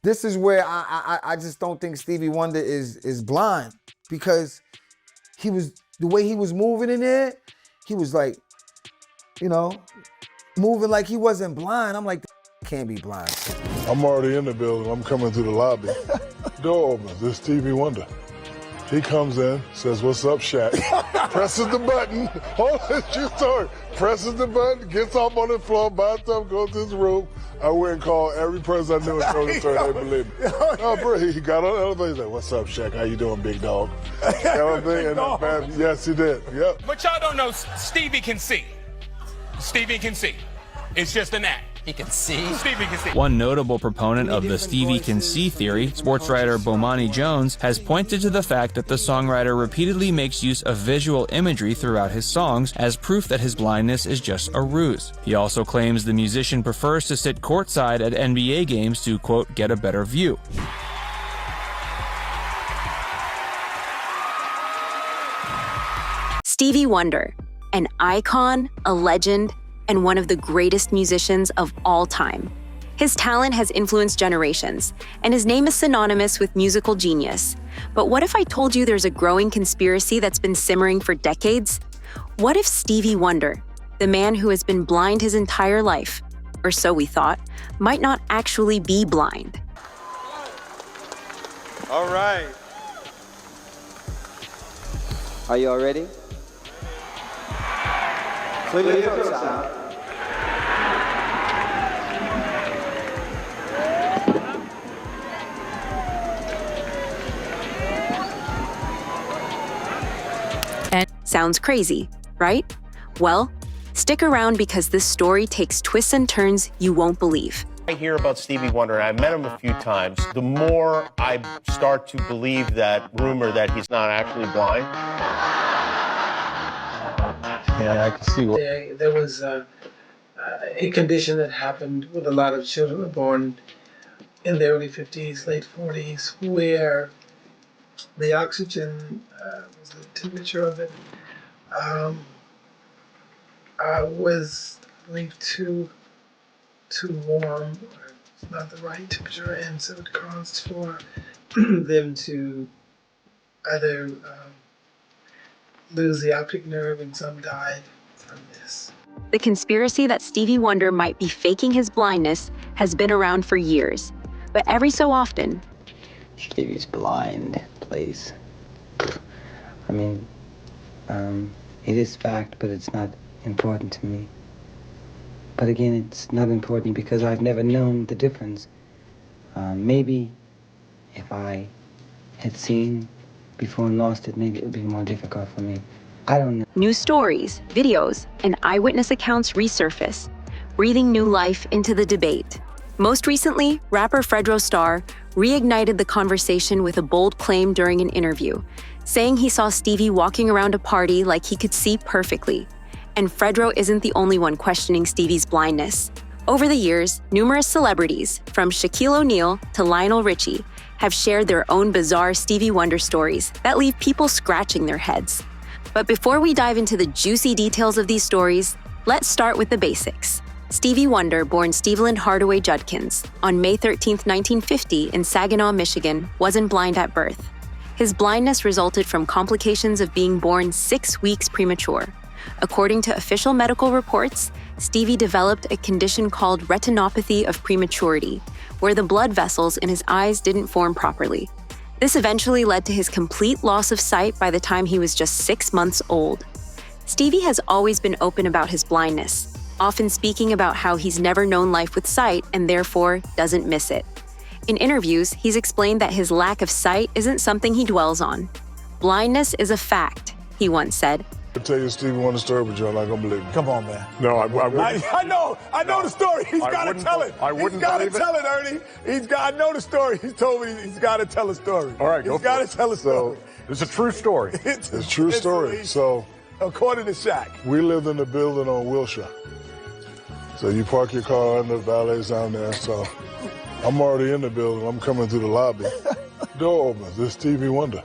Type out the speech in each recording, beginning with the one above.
This is where I just don't think Stevie Wonder is blind, because the way he was moving in there, he was like, you know, moving like he wasn't blind. I'm like, can't be blind. I'm already in the building. I'm coming through the lobby. Door opens. It's Stevie Wonder. He comes in, says, "What's up, Shaq?" Presses the button. Hold on, true story. Presses the button, gets off on the floor, buys stuff, goes to his room. I went and called every person I knew and told the story. They believe me. No, bro, he got on the elevator. He's like, "What's up, Shaq? How you doing, big dog?" You know what I mean? And yes, he did. Yep. But y'all don't know, Stevie can see. Stevie can see. It's just an act. He can see. Stevie can see. One notable proponent of the Stevie can see theory, sports writer Bomani Jones, has pointed to the fact that the songwriter repeatedly makes use of visual imagery throughout his songs as proof that his blindness is just a ruse. He also claims the musician prefers to sit courtside at NBA games to, quote, get a better view. Stevie Wonder, an icon, a legend, and one of the greatest musicians of all time. His talent has influenced generations, and his name is synonymous with musical genius. But what if I told you there's a growing conspiracy that's been simmering for decades? What if Stevie Wonder, the man who has been blind his entire life, or so we thought, might not actually be blind? All right. Are you all ready? Clear your throats out. And sounds crazy, right? Well, stick around because this story takes twists and turns you won't believe. I hear about Stevie Wonder, and I met him a few times. The more I start to believe that rumor that he's not actually blind. Yeah, I can see what. There was a condition that happened with a lot of children who were born in the early 50s, late 40s, where the oxygen, the temperature of it, was, I believe, too warm, or not the right temperature, and so it caused for them to either lose the optic nerve, and some died from this. The conspiracy that Stevie Wonder might be faking his blindness has been around for years, but every so often, Stevie's blind, please. I mean, it is fact, but it's not important to me. But again, it's not important because I've never known the difference. Maybe if I had seen before and lost it, maybe it would be more difficult for me. I don't know. New stories, videos, and eyewitness accounts resurface, breathing new life into the debate. Most recently, rapper Fredro Starr reignited the conversation with a bold claim during an interview, saying he saw Stevie walking around a party like he could see perfectly. And Fredro isn't the only one questioning Stevie's blindness. Over the years, numerous celebrities, from Shaquille O'Neal to Lionel Richie, have shared their own bizarre Stevie Wonder stories that leave people scratching their heads. But before we dive into the juicy details of these stories, let's start with the basics. Stevie Wonder, born Steveland Hardaway Judkins, on May 13, 1950 in Saginaw, Michigan, wasn't blind at birth. His blindness resulted from complications of being born 6 weeks premature. According to official medical reports, Stevie developed a condition called retinopathy of prematurity, where the blood vessels in his eyes didn't form properly. This eventually led to his complete loss of sight by the time he was just 6 months old. Stevie has always been open about his blindness, often speaking about how he's never known life with sight and therefore doesn't miss it. In interviews, he's explained that his lack of sight isn't something he dwells on. Blindness is a fact, he once said. I'll tell you a Stevie Wonder story, but you're not gonna believe me. Come on, man. No, I wouldn't. I know the story. He's got to tell it. I wouldn't He's got to believe it. tell it, Ernie. I know the story. He's told me he's got to tell a story. All right, go He's for got it. to tell a story. It's a true story. It's a true story. So, according to Shaq, we lived in the building on Wilshire. So you park your car and the valet's down there. So I'm already in the building. I'm coming through the lobby. Door opens. It's Stevie Wonder.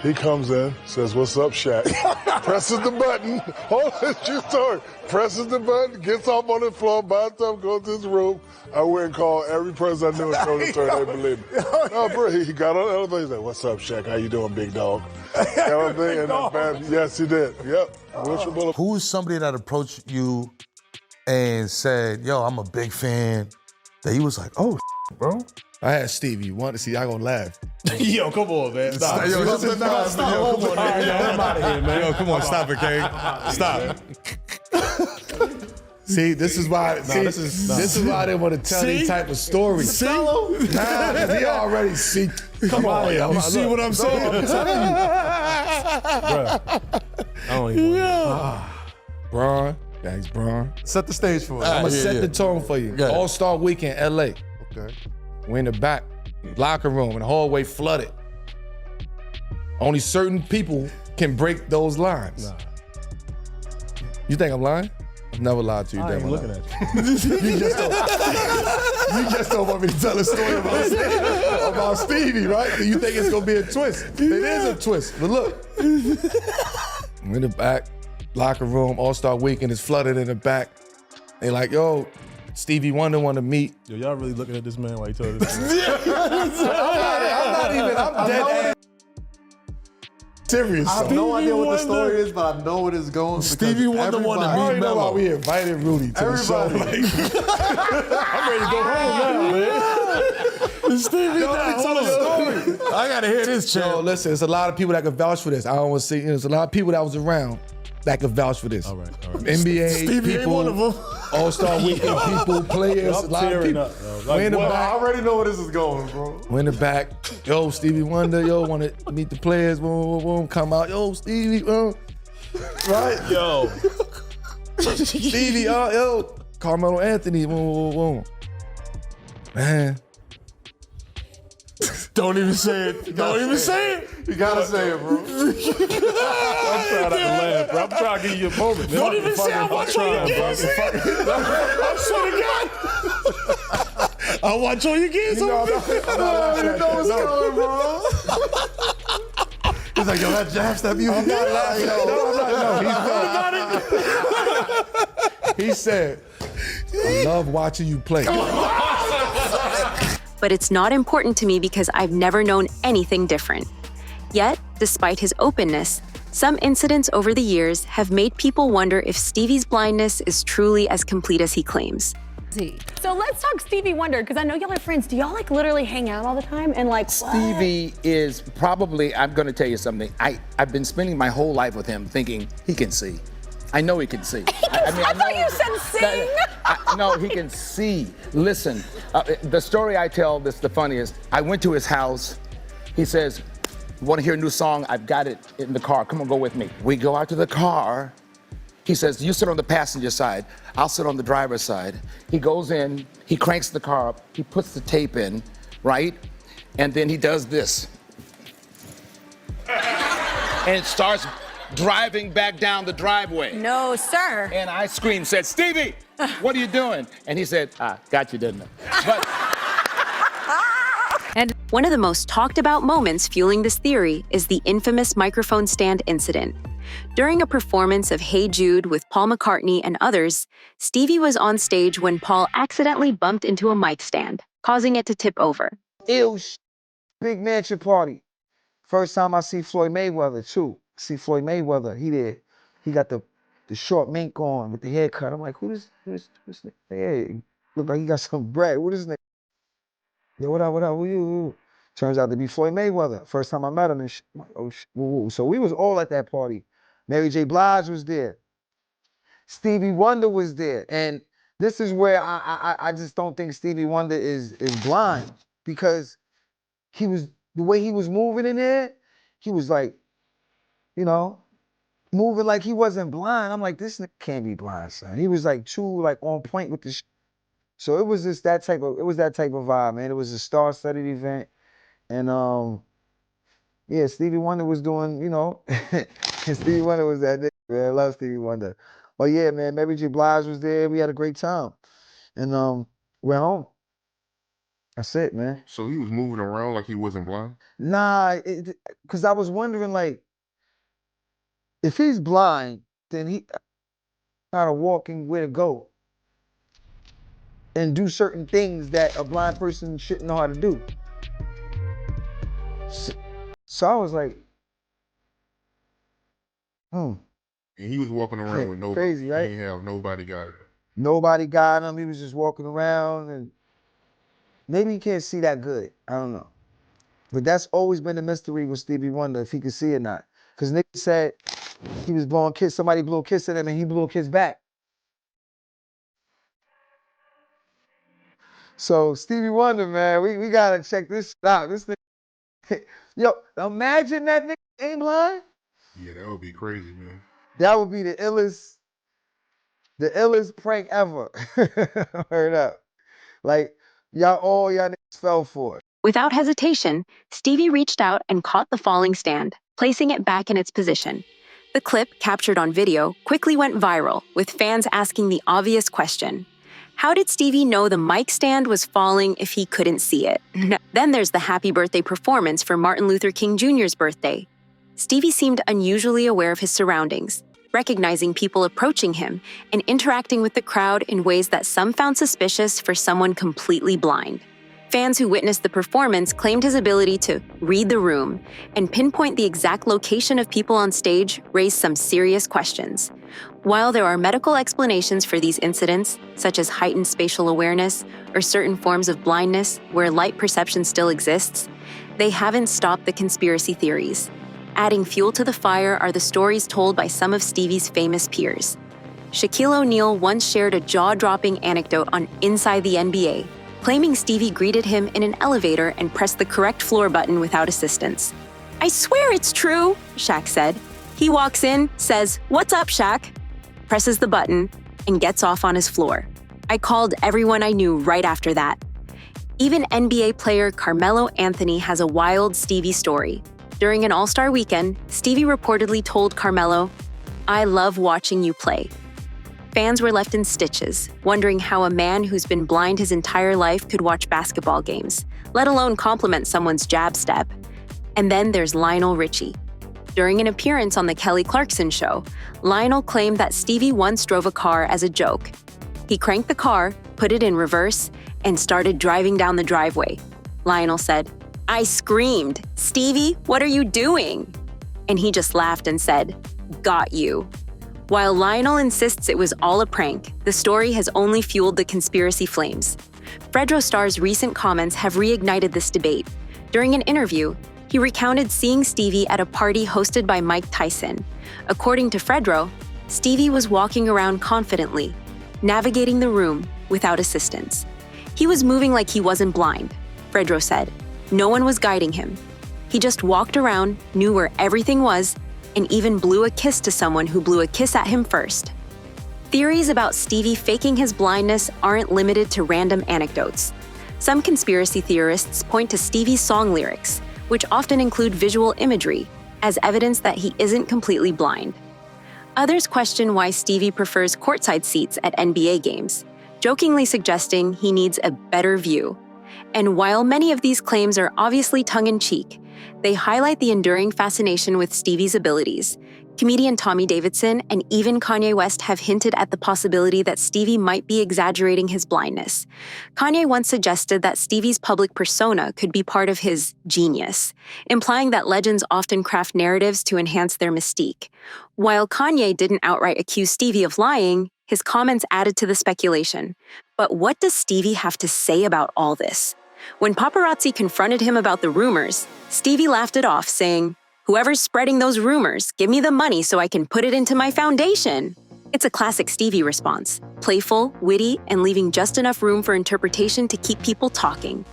He comes in, says, "What's up, Shaq?" Presses the button. Hold on, true story. Presses the button, gets off on the floor, buys stuff, goes to his room. I went and called every person I knew and told the story. They believe me. No, bro, he got on the elevator. He's like, "What's up, Shaq? How you doing, big dog?" You know what I'm saying? And yes, he did. Yep. Who is somebody that approached you and said, "Yo, I'm a big fan," that he was like, "Oh, bro"? I had Stevie Wonder. See, y'all gonna laugh. Yo, come on, man. Stop. Yo, Yo, come on, man. I'm out of here, man. Yo, come on, stop it, King. Stop. See, this is why. This is why I didn't want to tell these type of stories. See? Nah, because he already see. Come on, you see what I'm saying? I'm telling you, Bruh. I don't even want Bron. Thanks, Bron. Set the stage for us. I'm gonna set the tone for you. Go ahead. All-Star Weekend, LA. Okay. We're in the back, locker room, and the hallway flooded. Only certain people can break those lines. Nah. You think I'm lying? I've never lied to you. I ain't damn looking lie. at you. You just don't want me to tell a story about Stevie, right? You think it's gonna be a twist. It is a twist, but look. I'm in the back, locker room, All-Star Weekend is flooded in the back. They like, yo, Stevie Wonder want to meet. Yo, y'all really looking at this man while he told this story? I'm dead ass serious. I have no idea what the story is, but I know what it's going. Stevie Wonder wanted to everybody- meet already know why we invited Rudy to the show. Everybody. I'm ready to go home now, man. Stevie, tell a story. I gotta hear this, Yo, champ. listen, there's a lot of people that can vouch for this. I don't want to see, there's a lot of people that was around that can vouch for this. All right. NBA Stevie ain't people, one of them. All-Star Weekend people, players, I'm a lot of tearing people. up, yo. We're in the Well, I back. already know where this is going, bro. We're in the back. Yo, Stevie Wonder, yo, want to meet the players. Boom, boom, boom. Come out. Yo, Stevie, right? Yo. Stevie, yo, Carmelo Anthony. Boom, boom, boom. Man. Don't even say it. Don't even say it. You gotta say it, bro. I'm trying not to laugh, bro. I'm trying to give you a moment, man. Don't even say I watch all your games. I swear to God. I watch all your games. You know what's going, bro. He's like, yo, that jab step you. I'm not laughing. No. He said, I love watching you play. But it's not important to me because I've never known anything different. Yet, despite his openness, some incidents over the years have made people wonder if Stevie's blindness is truly as complete as he claims. So let's talk Stevie Wonder, because I know y'all are friends. Do y'all like literally hang out all the time and like what? Stevie is probably, I'm gonna tell you something. I've been spending my whole life with him thinking he can see. I know he can see. I thought you said sing. No, he can see. Listen, the story I tell that's the funniest. I went to his house. He says, "Want to hear a new song? I've got it in the car. Come on, go with me." We go out to the car. He says, "You sit on the passenger side. I'll sit on the driver's side." He goes in. He cranks the car up. He puts the tape in, right? And then he does this. And starts driving back down the driveway. No, sir. And I screamed, said, "Stevie, what are you doing?" And he said, "Got you, didn't I?" But And one of the most talked about moments fueling this theory is the infamous microphone stand incident. During a performance of Hey Jude with Paul McCartney and others, Stevie was on stage when Paul accidentally bumped into a mic stand, causing it to tip over. Ew, big mansion party. First time I see Floyd Mayweather too. See Floyd Mayweather, he got the short mink on with the haircut. I'm like, who this nigga? Hey, look like he got some bread. Who this nigga? Yo, what up, who you? Turns out to be Floyd Mayweather. First time I met him, and oh, woo. So we was all at that party. Mary J. Blige was there. Stevie Wonder was there. And this is where I just don't think Stevie Wonder is blind, because the way he was moving in there, he was like, you know, moving like he wasn't blind. I'm like, this nigga can't be blind, son. He was like on point with the So it was that type of vibe, man. It was a star-studded event. And yeah, Stevie Wonder was doing, you know, Stevie Wonder was that nigga, man. I love Stevie Wonder. But yeah, man, Mary J. Blige was there. We had a great time. And we're home. That's it, man. So he was moving around like he wasn't blind? Nah, because I was wondering, like, if he's blind, then he kind of walking where to go and do certain things that a blind person shouldn't know how to do. So I was like, And he was walking around with nobody. Crazy, right? He didn't have nobody got it. Nobody got him. He was just walking around, and maybe he can't see that good. I don't know. But that's always been the mystery with Stevie Wonder, if he could see or not. Because Nick said he was blowing a kiss, somebody blew a kiss at him, and he blew a kiss back. So Stevie Wonder, man, we gotta check this shit out. This thing, yo, imagine that nigga ain't blind. Yeah, that would be crazy, man. That would be the illest prank ever. Heard up. Like, y'all niggas fell for it. Without hesitation, Stevie reached out and caught the falling stand, placing it back in its position. The clip, captured on video, quickly went viral, with fans asking the obvious question: how did Stevie know the mic stand was falling if he couldn't see it? Then there's the happy birthday performance for Martin Luther King Jr.'s birthday. Stevie seemed unusually aware of his surroundings, recognizing people approaching him and interacting with the crowd in ways that some found suspicious for someone completely blind. Fans who witnessed the performance claimed his ability to read the room and pinpoint the exact location of people on stage raised some serious questions. While there are medical explanations for these incidents, such as heightened spatial awareness or certain forms of blindness where light perception still exists, they haven't stopped the conspiracy theories. Adding fuel to the fire are the stories told by some of Stevie's famous peers. Shaquille O'Neal once shared a jaw-dropping anecdote on Inside the NBA, claiming Stevie greeted him in an elevator and pressed the correct floor button without assistance. "I swear it's true," Shaq said. He walks in, says, "What's up, Shaq?" presses the button, and gets off on his floor. "I called everyone I knew right after that." Even NBA player Carmelo Anthony has a wild Stevie story. During an All-Star weekend, Stevie reportedly told Carmelo, "I love watching you play." Fans were left in stitches, wondering how a man who's been blind his entire life could watch basketball games, let alone compliment someone's jab step. And then there's Lionel Richie. During an appearance on The Kelly Clarkson Show, Lionel claimed that Stevie once drove a car as a joke. He cranked the car, put it in reverse, and started driving down the driveway. Lionel said, "I screamed, 'Stevie, what are you doing?' And he just laughed and said, 'Got you.'" While Lionel insists it was all a prank, the story has only fueled the conspiracy flames. Fredro Starr's recent comments have reignited this debate. During an interview, he recounted seeing Stevie at a party hosted by Mike Tyson. According to Fredro, Stevie was walking around confidently, navigating the room without assistance. He was moving like he wasn't blind, Fredro said. No one was guiding him. He just walked around, knew where everything was, and even blew a kiss to someone who blew a kiss at him first. Theories about Stevie faking his blindness aren't limited to random anecdotes. Some conspiracy theorists point to Stevie's song lyrics, which often include visual imagery, as evidence that he isn't completely blind. Others question why Stevie prefers courtside seats at NBA games, jokingly suggesting he needs a better view. And while many of these claims are obviously tongue-in-cheek, they highlight the enduring fascination with Stevie's abilities. Comedian Tommy Davidson and even Kanye West have hinted at the possibility that Stevie might be exaggerating his blindness. Kanye once suggested that Stevie's public persona could be part of his genius, implying that legends often craft narratives to enhance their mystique. While Kanye didn't outright accuse Stevie of lying, his comments added to the speculation. But what does Stevie have to say about all this? When paparazzi confronted him about the rumors, Stevie laughed it off, saying, "Whoever's spreading those rumors, give me the money so I can put it into my foundation." It's a classic Stevie response, playful, witty, and leaving just enough room for interpretation to keep people talking.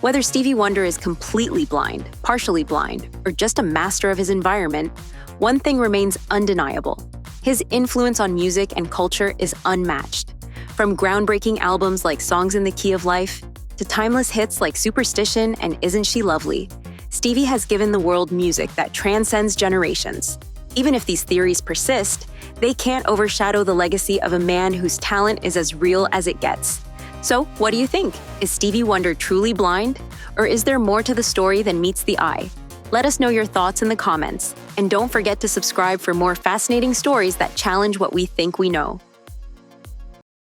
Whether Stevie Wonder is completely blind, partially blind, or just a master of his environment, one thing remains undeniable. His influence on music and culture is unmatched. From groundbreaking albums like Songs in the Key of Life, to timeless hits like Superstition and Isn't She Lovely, Stevie has given the world music that transcends generations. Even if these theories persist, they can't overshadow the legacy of a man whose talent is as real as it gets. So, what do you think? Is Stevie Wonder truly blind? Or is there more to the story than meets the eye? Let us know your thoughts in the comments. And don't forget to subscribe for more fascinating stories that challenge what we think we know.